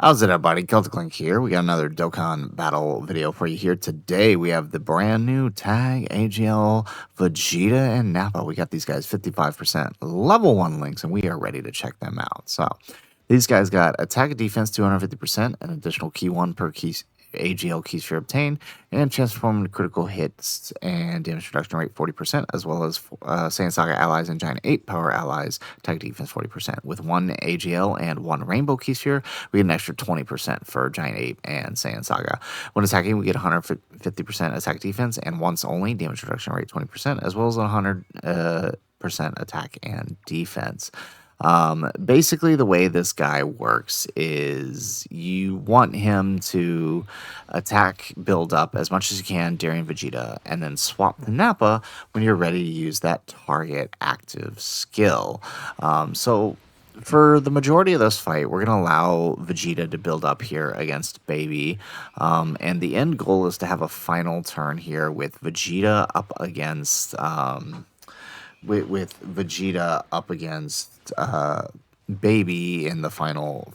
How's it, everybody? Celtic Link here. We got another Dokkan Battle video for you here. Today, we have the brand new tag AGL Vegeta and Nappa. We got these guys 55% level 1 links, and we are ready to check them out. So, these guys got attack and defense 250%, an additional key 1 per key AGL keys for obtained, and transform into critical hits and damage reduction rate 40%, as well as Saiyan Saga allies and Giant 8 power allies, attack defense 40%. With 1 AGL and 1 Rainbow key sphere, we get an extra 20% for Giant 8 and Saiyan Saga. When attacking, we get 150% attack defense and once only damage reduction rate 20%, as well as 100% attack and defense. Basically, the way this guy works is you want him to attack, build up as much as you can during Vegeta, and then swap the Nappa when you're ready to use that target active skill. So for the majority of this fight, we're going to allow Vegeta to build up here against Baby. And the end goal is to have a final turn here with Vegeta up against... with Vegeta up against Baby in the final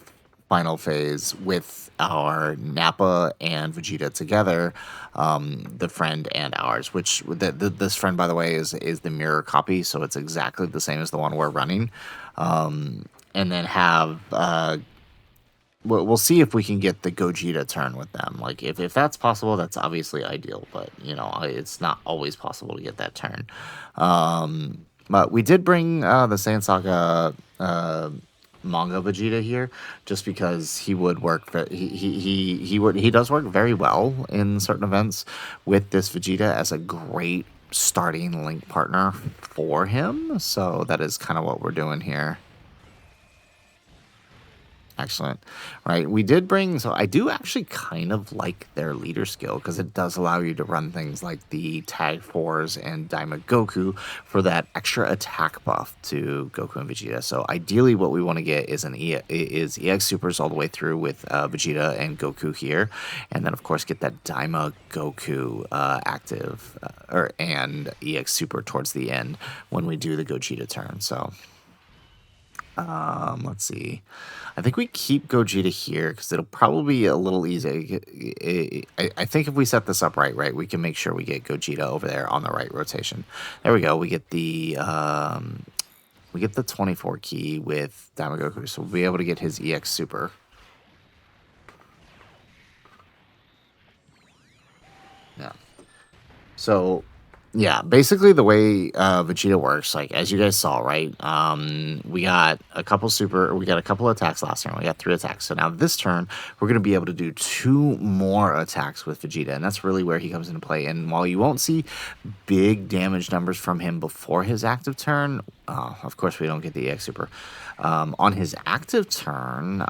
phase with our Nappa and Vegeta together, the friend and ours, which this friend, by the way, is the mirror copy, so it's exactly the same as the one we're running. And then have we'll see if we can get the Gogeta turn with them. Like, if that's possible, that's obviously ideal, but, you know, it's not always possible to get that turn. But we did bring the Saiyan Saga manga Vegeta here, just because he would work. He does work very well in certain events with this Vegeta as a great starting link partner for him. So that is kind of what we're doing here. Excellent. Right. We did bring, so I do actually kind of like their leader skill because it does allow you to run things like the Tag 4s and Daima Goku for that extra attack buff to Goku and Vegeta. So ideally what we want to get is EX Supers all the way through with Vegeta and Goku here. And then of course get that Daima Goku active and EX Super towards the end when we do the Gogeta turn. So... let's see. I think we keep Gogeta here because it'll probably be a little easy. I think if we set this up right, we can make sure we get Gogeta over there on the right rotation. There we go. We get the 24 key with Damagoku, so we'll be able to get his EX Super. Yeah. So... yeah, basically the way Vegeta works, like as you guys saw, right? We got a couple attacks last turn. We got 3 attacks. So now this turn, we're gonna be able to do 2 more attacks with Vegeta, and that's really where he comes into play. And while you won't see big damage numbers from him before his active turn, of course we don't get the EX Super. On his active turn,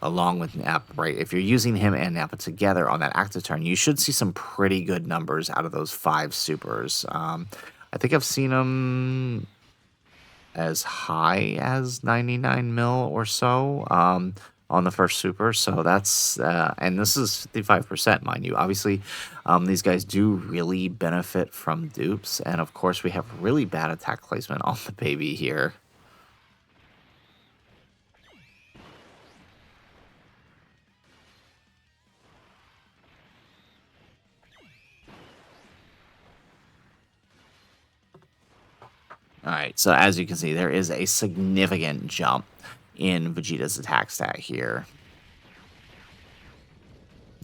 along with Nappa, right? If you're using him and Nappa together on that active turn, you should see some pretty good numbers out of those 5 supers. I think I've seen them as high as 99 mil or so on the first super. So that's, and this is 55%, mind you. Obviously, these guys do really benefit from dupes. And of course, we have really bad attack placement on the Baby here. All right, so as you can see, there is a significant jump in Vegeta's attack stat here.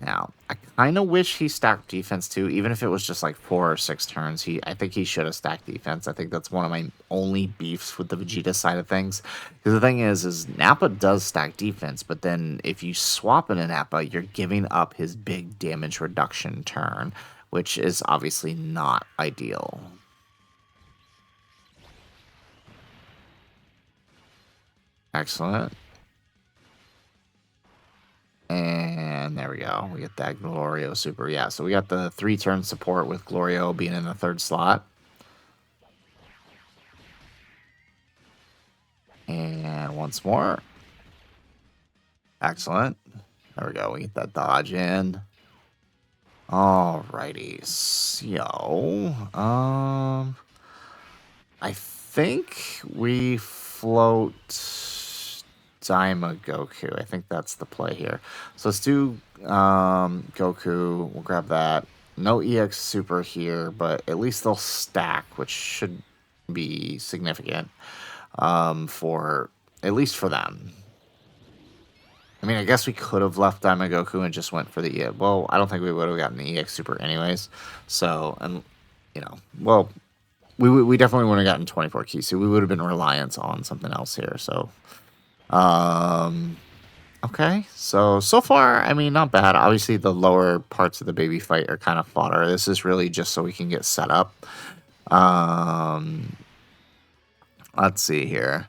Now, I kind of wish he stacked defense too, even if it was just like 4 or 6 turns. I think he should have stacked defense. I think that's one of my only beefs with the Vegeta side of things. Because the thing is Nappa does stack defense, but then if you swap in a Nappa, you're giving up his big damage reduction turn, which is obviously not ideal. Excellent. And there we go. We get that Glorio Super. Yeah, so we got the 3-turn support with Glorio being in the 3rd slot. And once more. Excellent. There we go. We get that dodge in. Alrighty. So, I think we float Daima Goku. I think that's the play here. So let's do Goku. We'll grab that. No EX Super here, but at least they'll stack, which should be significant for at least for them. I mean, I guess we could have left Daima Goku and just went for the EX. Well, I don't think we would have gotten the EX Super anyways. So, and you know, well, we definitely would have gotten 24 keys. So we would have been reliant on something else here. So, okay. So far, I mean, not bad. Obviously, the lower parts of the baby fight are kind of fodder. This is really just so we can get set up. Let's see here.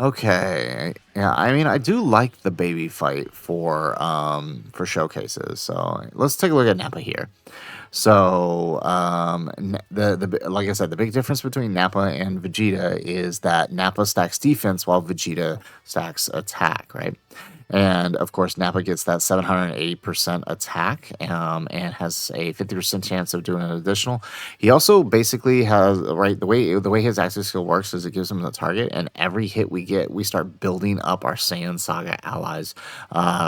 Okay. Yeah, I mean, I do like the baby fight for showcases. So let's take a look at Nappa here. So the like I said, the big difference between Nappa and Vegeta is that Nappa stacks defense while Vegeta stacks attack, right? And of course, Nappa gets that 780% attack and has a 50% chance of doing an additional. He also basically has right the way his active skill works is it gives him the target, and every hit we get, we start building up our Saiyan Saga allies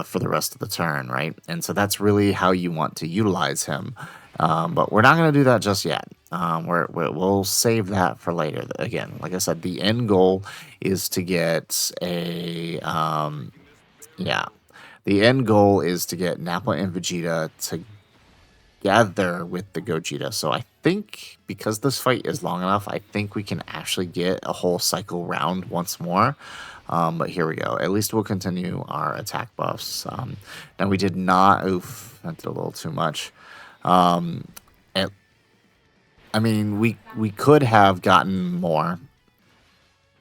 for the rest of the turn, right? And so that's really how you want to utilize him. But we're not going to do that just yet. We'll save that for later. Again, like I said, the end goal is to get a yeah. The end goal is to get Nappa and Vegeta together with the Gogeta. So I think because this fight is long enough, I think we can actually get a whole cycle round once more. But here we go. At least we'll continue our attack buffs. Now we did not. Oof, that did a little too much. And, I mean, we could have gotten more.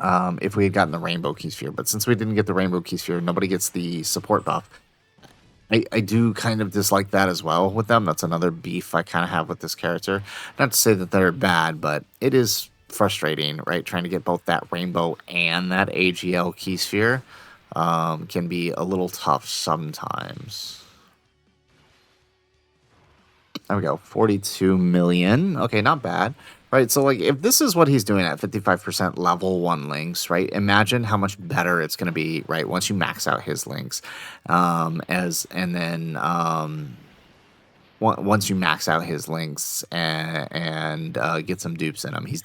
If we had gotten the Rainbow Key Sphere. But since we didn't get the Rainbow Key Sphere, nobody gets the support buff. I do kind of dislike that as well with them. That's another beef I kind of have with this character. Not to say that they're bad, but it is frustrating, right? Trying to get both that Rainbow and that AGL Key Sphere can be a little tough sometimes. There we go, 42 million. Okay, not bad. Right, so like if this is what he's doing at 55% level 1 links, right? Imagine how much better it's going to be, right? Once you max out his links, once you max out his links and get some dupes in him, he is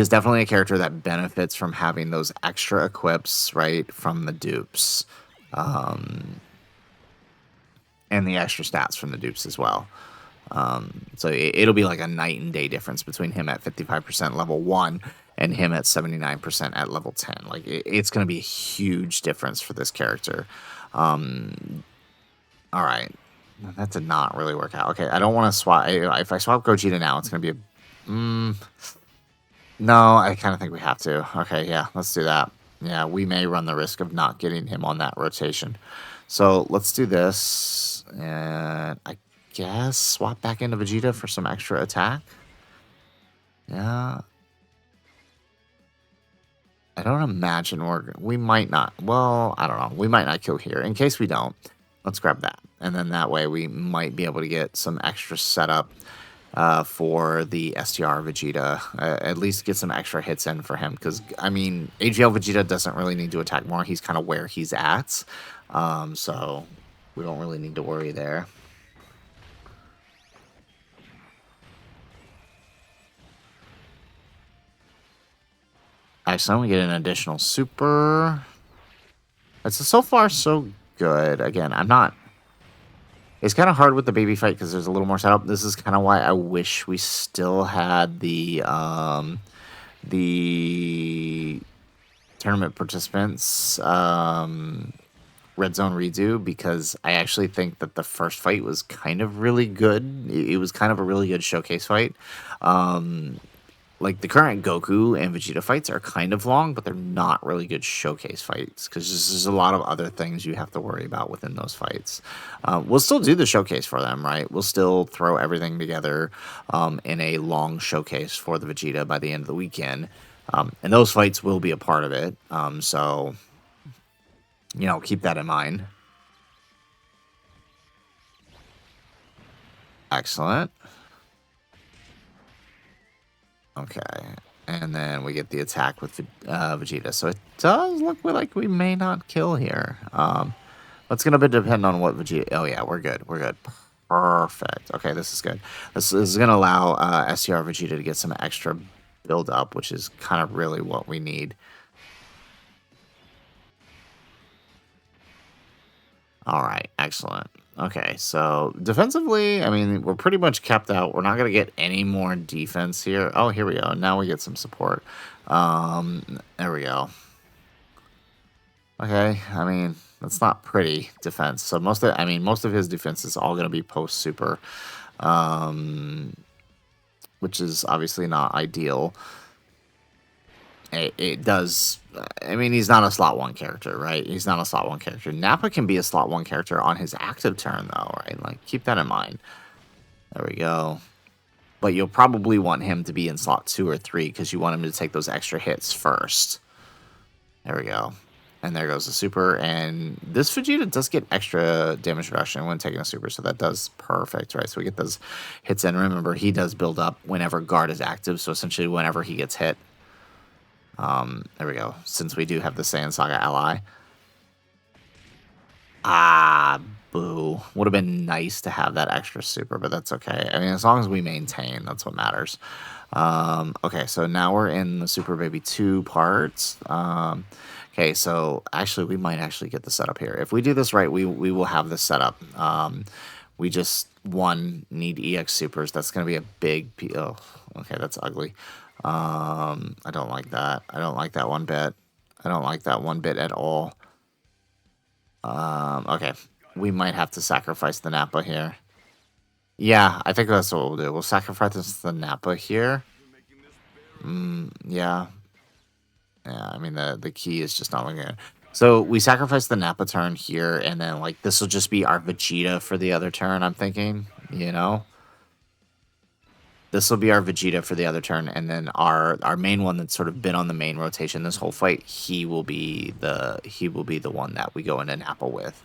definitely a character that benefits from having those extra equips, right, from the dupes, and the extra stats from the dupes as well. So it'll be like a night and day difference between him at 55% level 1 and him at 79% at level 10. Like it's going to be a huge difference for this character. All right. That did not really work out. Okay, I don't want to swap. If I swap Gogeta now, it's going to be a... no, I kind of think we have to. Okay, yeah, let's do that. Yeah, we may run the risk of not getting him on that rotation. So let's do this. And I guess swap back into Vegeta for some extra attack. Yeah. I don't imagine we might not. Well, I don't know. We might not kill here. In case we don't, let's grab that. And then that way we might be able to get some extra setup for the STR Vegeta. At least get some extra hits in for him. Because, I mean, AGL Vegeta doesn't really need to attack more. He's kind of where he's at. So we don't really need to worry there. Excellent. We get an additional super. It's so far so good. Again, I'm not... It's kind of hard with the baby fight because there's a little more setup. This is kind of why I wish we still had the tournament participants red zone redo, because I actually think that the first fight was kind of really good. It was kind of a really good showcase fight. Like the current Goku and Vegeta fights are kind of long, but they're not really good showcase fights because there's a lot of other things you have to worry about within those fights. We'll still do the showcase for them, right? We'll still throw everything together in a long showcase for the Vegeta by the end of the weekend. And those fights will be a part of it. So, you know, keep that in mind. Excellent. Okay. And then we get the attack with Vegeta. So it does look like we may not kill here. It's going to depend on what Vegeta... Oh, yeah, we're good. We're good. Perfect. Okay, this is good. This is going to allow STR Vegeta to get some extra build up, which is kind of really what we need. All right, excellent. Okay, so defensively, I mean, we're pretty much kept out. We're not going to get any more defense here. Oh, here we go. Now we get some support. There we go. Okay, I mean, that's not pretty defense. So most of his defense is all going to be post super, which is obviously not ideal. It does. I mean, he's not a slot 1 character, right? He's not a slot 1 character. Nappa can be a slot 1 character on his active turn, though, right? Like, keep that in mind. There we go. But you'll probably want him to be in slot 2 or 3 because you want him to take those extra hits first. There we go. And there goes the super. And this Vegeta does get extra damage reduction when taking a super, so that does perfect, right? So we get those hits in. Remember, he does build up whenever guard is active, so essentially whenever he gets hit. There we go. Since we do have the Saiyan Saga ally. Ah, boo. Would have been nice to have that extra super, but that's okay. I mean, as long as we maintain, that's what matters. Okay, so now we're in the Super Baby 2 parts. Okay, so actually, we might actually get the setup here. If we do this right, we will have this setup. We just, need EX supers. That's going to be a big... Oh, okay, that's ugly. I don't like that. I don't like that one bit. I don't like that one bit at all. Okay. We might have to sacrifice the Nappa here. Yeah, I think that's what we'll do. We'll sacrifice the Nappa here. Yeah. Yeah, I mean, the key is just not looking good. So we sacrifice the Nappa turn here, and then, like, this will just be our Vegeta for the other turn, I'm thinking, you know? This will be our Vegeta for the other turn, and then our main one that's sort of been on the main rotation this whole fight, he will be the one that we go into Nappa with.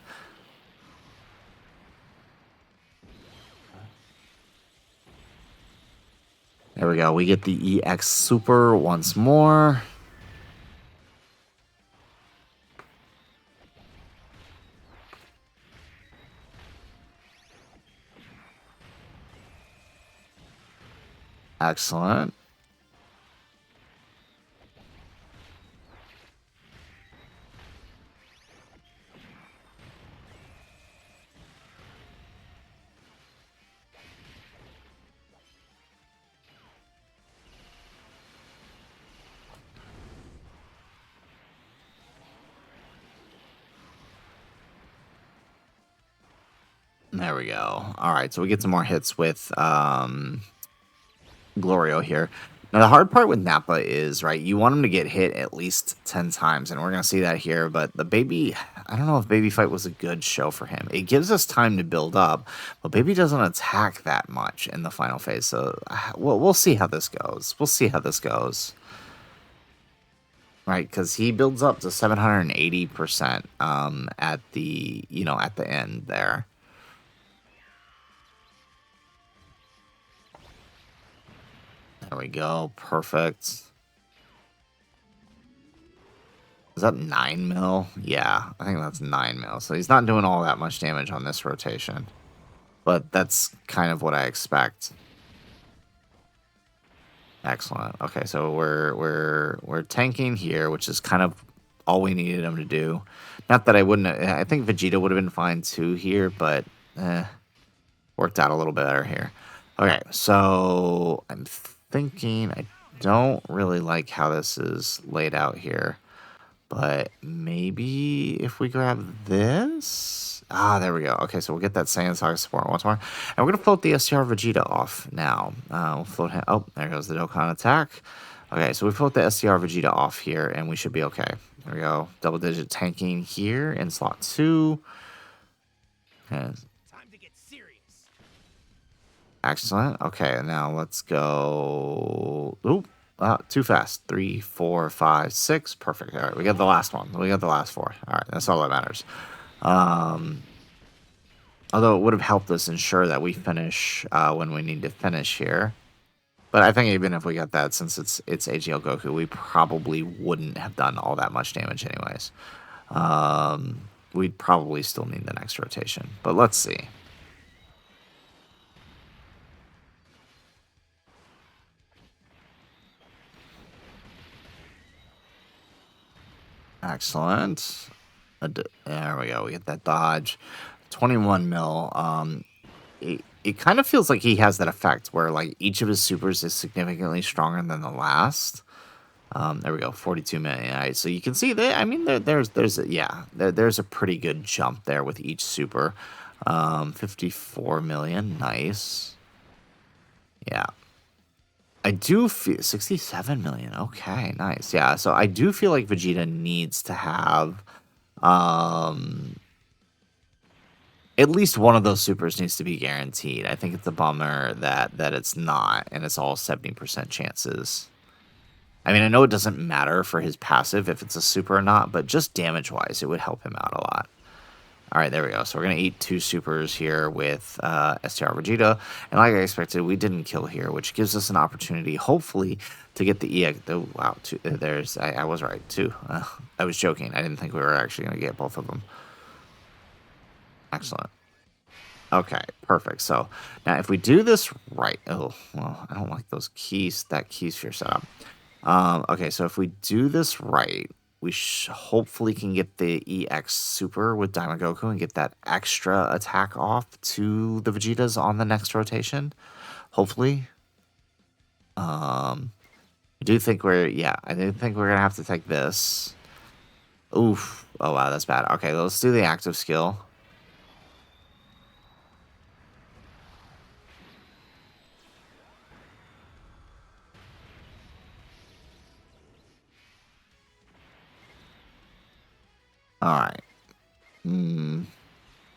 There we go. We get the EX Super once more. Excellent. There we go. All right, so we get some more hits with Glorio here. Now, the hard part with Nappa is, right, you want him to get hit at least 10 times, and we're going to see that here, but the Baby, I don't know if Baby Fight was a good show for him. It gives us time to build up, but Baby doesn't attack that much in the final phase, so we'll see how this goes. We'll see how this goes. Right, because he builds up to 780% at the, at the end there. There we go. Perfect. Is that 9 mil? Yeah, I think that's 9 mil. So he's not doing all that much damage on this rotation. But that's kind of what I expect. Excellent. Okay, so we're tanking here, which is kind of all we needed him to do. Not that I think Vegeta would have been fine too here, but worked out a little bit better here. Okay, so I'm thinking I don't really like how this is laid out here, but maybe if we grab this. Ah, there we go. Okay, so we'll get that Saiyan Saga support once more, and we're gonna float the STR Vegeta off now. We'll float him. Oh, there goes the Dokkan attack. Okay, so we float the STR Vegeta off here, and we should be okay. There we go. Double digit tanking here in slot 2. Okay. Excellent. Okay, now let's go. Oop, too fast. 3, 4, 5, 6. Perfect. All right, we got the last one. We got the last 4. All right, that's all that matters. Although it would have helped us ensure that we finish when we need to finish here. But I think even if we got that, since it's AGL Goku, we probably wouldn't have done all that much damage anyways. We'd probably still need the next rotation. But let's see. Excellent. There we go. We get that dodge. 21 mil. It kind of feels like he has that effect where like each of his supers is significantly stronger than the last. There we go, 42 million. All right, so you can see that. I mean, there's a pretty good jump there with each super. 54 million, nice. Yeah, I do feel 67 million. Okay, nice. Yeah, so I do feel like Vegeta needs to have, um, at least one of those supers needs to be guaranteed. I think it's a bummer that it's not, and it's all 70% chances. I mean, I know it doesn't matter for his passive if it's a super or not, but just damage-wise, it would help him out a lot. All right, there we go. So we're going to eat 2 supers here with STR Vegeta. And like I expected, we didn't kill here, which gives us an opportunity, hopefully, to get the EX. Oh, wow, I was right, 2. I was joking. I didn't think we were actually going to get both of them. Excellent. Okay, perfect. So now if we do this right, oh, well, I don't like those keys, that key sphere setup. Okay, so if we do this right, we hopefully can get the EX Super with Diamond Goku and get that extra attack off to the Vegetas on the next rotation. Hopefully. I do think I do think we're gonna have to take this. Oof. Oh wow, that's bad. Okay, let's do the active skill. Alright.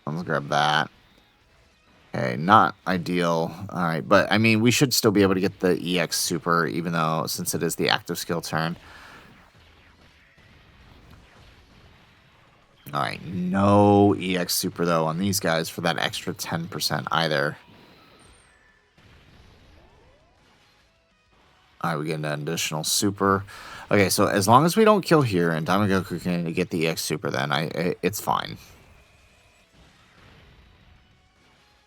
Let's grab that. Okay, not ideal. All right, but I mean, we should still be able to get the EX Super, even though since it is the active skill turn. All right, no EX Super though on these guys for that extra 10% either. All right, we get an additional Super. Okay, so as long as we don't kill here and Diamond Goku can get the EX Super, then it's fine.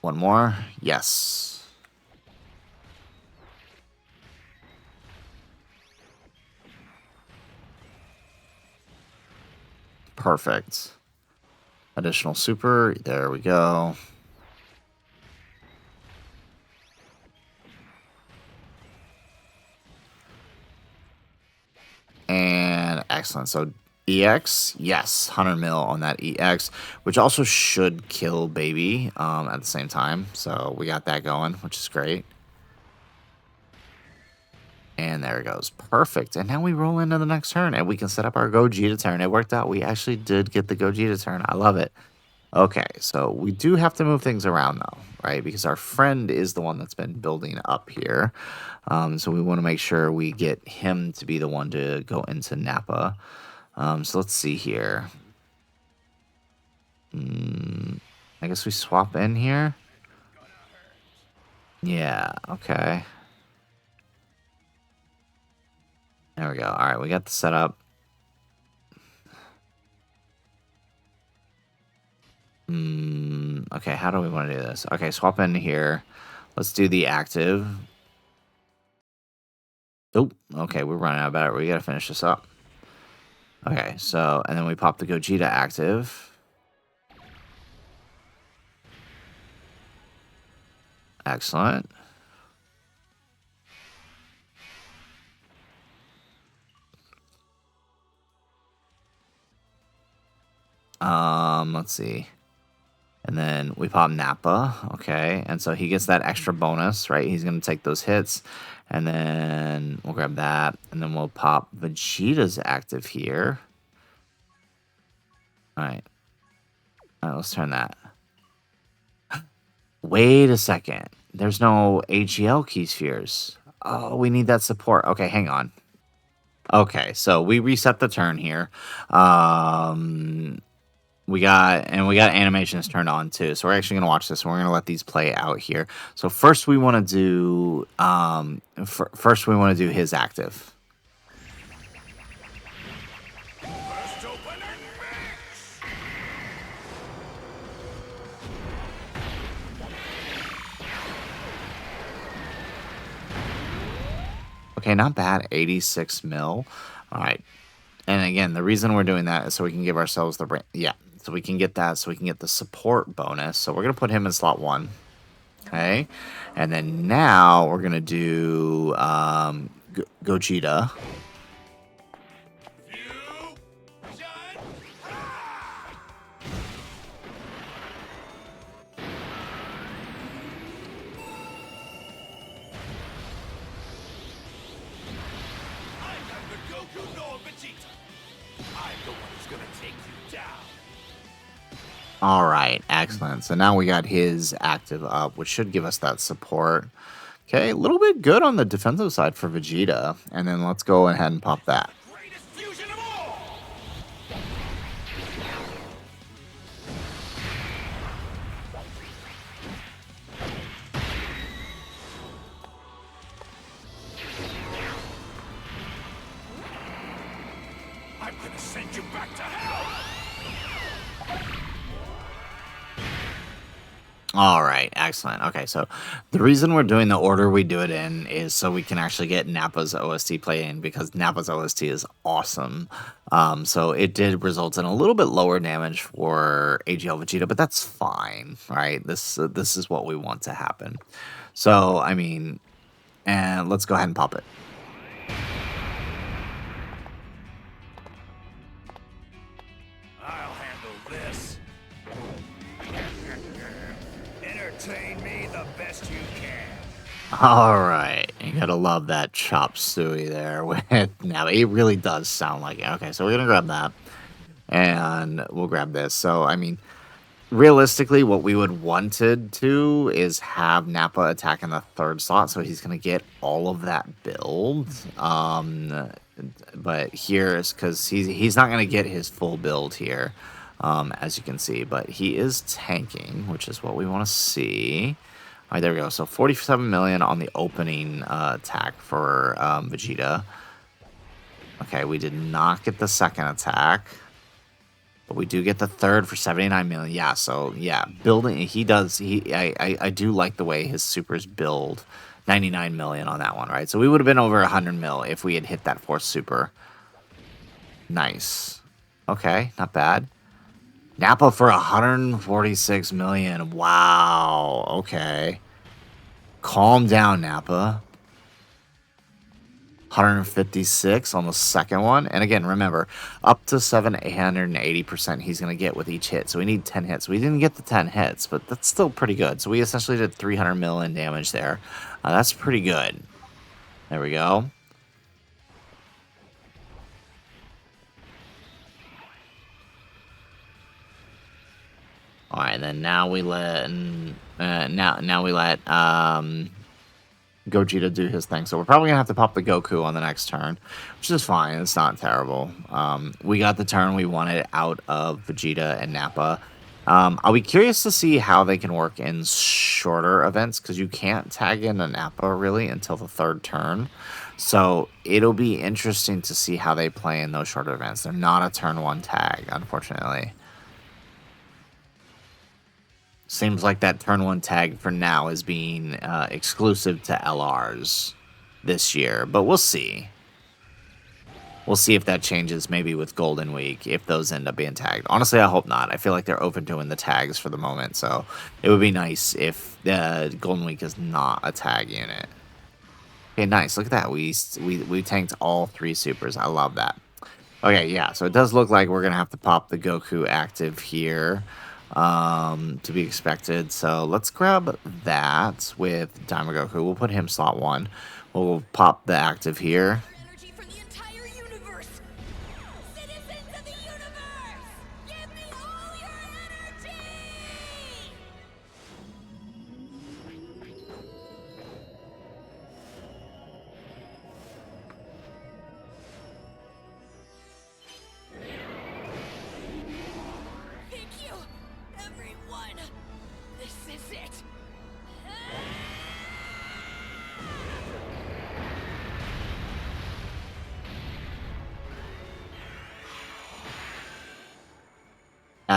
One more, yes. Perfect. Additional Super, there we go. And excellent. So EX, yes, 100 mil on that EX, which also should kill Baby at the same time. So we got that going, which is great. And there it goes. Perfect. And now we roll into the next turn and we can set up our Gogeta turn. It worked out. We actually did get the Gogeta turn. I love it. Okay, so we do have to move things around though, right? Because our friend is the one that's been building up here. So we want to make sure we get him to be the one to go into Nappa. So let's see here. I guess we swap in here. Yeah, okay. There we go. All right, we got the setup. Okay, how do we want to do this? Okay, swap in here. Let's do the active. Oh, okay, we're running out of battery. We got to finish this up. Okay, so, and then we pop the Gogeta active. Excellent. Let's see. And then we pop Nappa, okay. And so he gets that extra bonus, right? He's going to take those hits. And then we'll grab that. And then we'll pop Vegeta's active here. All right. All right, let's turn that. Wait a second. There's no AGL key spheres. Oh, we need that support. Okay, hang on. Okay, so we reset the turn here. we got animations turned on too. So we're actually gonna watch this and we're gonna let these play out here. So first we want to do first we want to do his active. Okay, not bad. 86 mil. All right. And again, the reason we're doing that is so we can give ourselves the so we can get that, so we can get the support bonus. So we're gonna put him in slot 1. Okay, and then now we're gonna do Gogeta. All right, excellent. So now we got his active up, which should give us that support. Okay, a little bit good on the defensive side for Vegeta. And then let's go ahead and pop that. I'm gonna send you back to hell! All right, excellent. Okay, so the reason we're doing the order we do it in is so we can actually get Nappa's OST play in, because Nappa's OST is awesome. So it did result in a little bit lower damage for AGL Vegeta, but that's fine, right? This is what we want to happen. So I mean, and let's go ahead and pop it. I'll handle this. Entertain me the best you can. All right, you gotta love that chop suey there. With now, it really does sound like it. Okay, so we're gonna grab that, and we'll grab this. So I mean, realistically, what we would wanted to is have Nappa attack in the 3rd slot, so he's gonna get all of that build. But here is because he's not gonna get his full build here, as you can see. But he is tanking, which is what we want to see. All right, there we go. So 47 million on the opening attack for Vegeta. Okay, we did not get the 2nd attack. But we do get the 3rd for 79 million. Yeah, so yeah, building I do like the way his supers build. 99 million on that one, right? So we would have been over 100 mil if we had hit that 4th super. Nice. Okay, not bad. Nappa for 146 million. Wow. Okay. Calm down, Nappa. 156 on the 2nd one. And again, remember, up to 880% he's going to get with each hit. So we need 10 hits. We didn't get the 10 hits, but that's still pretty good. So we essentially did 300 mil in damage there. That's pretty good. There we go. All right, then now we let Gogeta do his thing. So we're probably gonna have to pop the Goku on the next turn, which is fine. It's not terrible. We got the turn we wanted out of Vegeta and Nappa. I'll be curious to see how they can work in shorter events, because you can't tag in a Nappa really until the 3rd turn. So it'll be interesting to see how they play in those shorter events. They're not a turn 1 tag, unfortunately. Seems like that turn 1 tag for now is being exclusive to LRs this year, but we'll see. We'll see if that changes maybe with Golden Week, if those end up being tagged. Honestly, I hope not. I feel like they're open doing the tags for the moment, so it would be nice if the Golden Week is not a tag unit. Okay, nice. Look at that. We tanked all 3 supers. I love that. Okay, yeah, so it does look like we're going to have to pop the Goku active here. To be expected. So let's grab that with Diamond Goku. We'll put him slot 1. We'll pop the active here. Energy from the entire universe. Citizens of the universe, give me all your energy.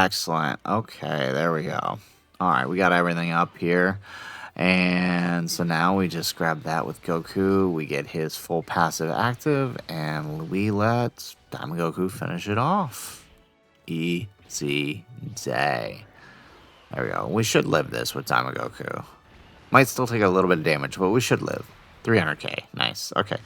Excellent. Okay, there we go. All right, we got everything up here. And so now we just grab that with Goku. We get his full passive active, and we let Diamond Goku finish it off. Easy day. There we go. We should live this with Diamond Goku. Might still take a little bit of damage, but we should live. 300k. Nice. Okay.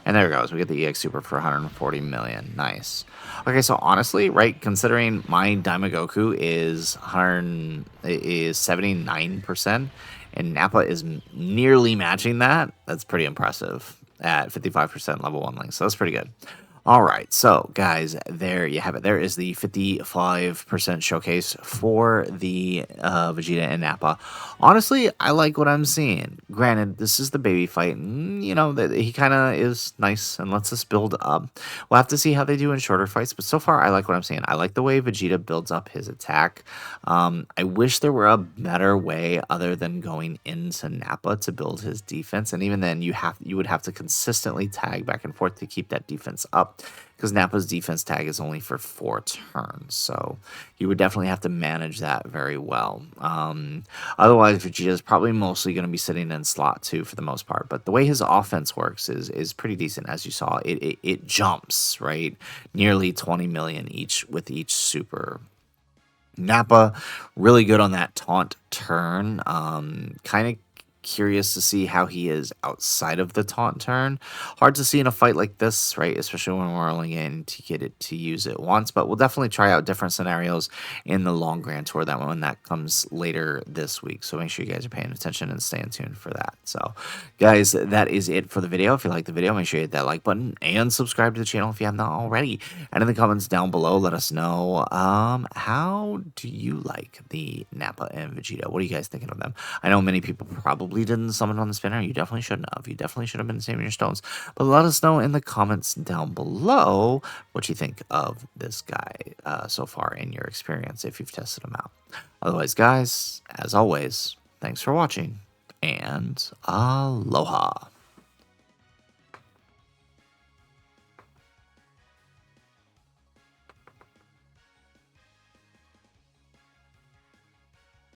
And there it goes. We get the EX Super for 140 million. Nice. Okay, so honestly, right, considering my Diamond Goku is 79%, and Nappa is nearly matching that, that's pretty impressive at 55% level 1 link. So that's pretty good. All right, so guys, there you have it. There is the 55% showcase for the Vegeta and Nappa. Honestly, I like what I'm seeing. Granted, this is the baby fight, and you know that he kind of is nice and lets us build up. We'll have to see how they do in shorter fights, but so far, I like what I'm seeing. I like the way Vegeta builds up his attack. I wish there were a better way other than going into Nappa to build his defense, and even then, you would have to consistently tag back and forth to keep that defense up. Because Nappa's defense tag is only for 4 turns, so you would definitely have to manage that very well. Otherwise, Vegeta is probably mostly going to be sitting in slot 2 for the most part. But the way his offense works is pretty decent, as you saw. It jumps, right? Nearly 20 million each with each super. Nappa, really good on that taunt turn. Kind of curious to see how he is outside of the taunt turn. Hard to see in a fight like this, right? Especially when we're only getting to get it to use it once. But we'll definitely try out different scenarios in the long Grand Tour, that when that comes later this week. So make sure you guys are paying attention and staying tuned for that. So guys, that is it for the video. If you like the video, make sure you hit that like button and subscribe to the channel if you have not already. And in the comments down below, let us know how do you like the Nappa and Vegeta? What are you guys thinking of them? I know many people probably didn't summon on the spinner. You definitely shouldn't have. You definitely should have been saving your stones. But let us know in the comments down below what you think of this guy so far in your experience, if you've tested him out. Otherwise, guys, as always, thanks for watching, and aloha.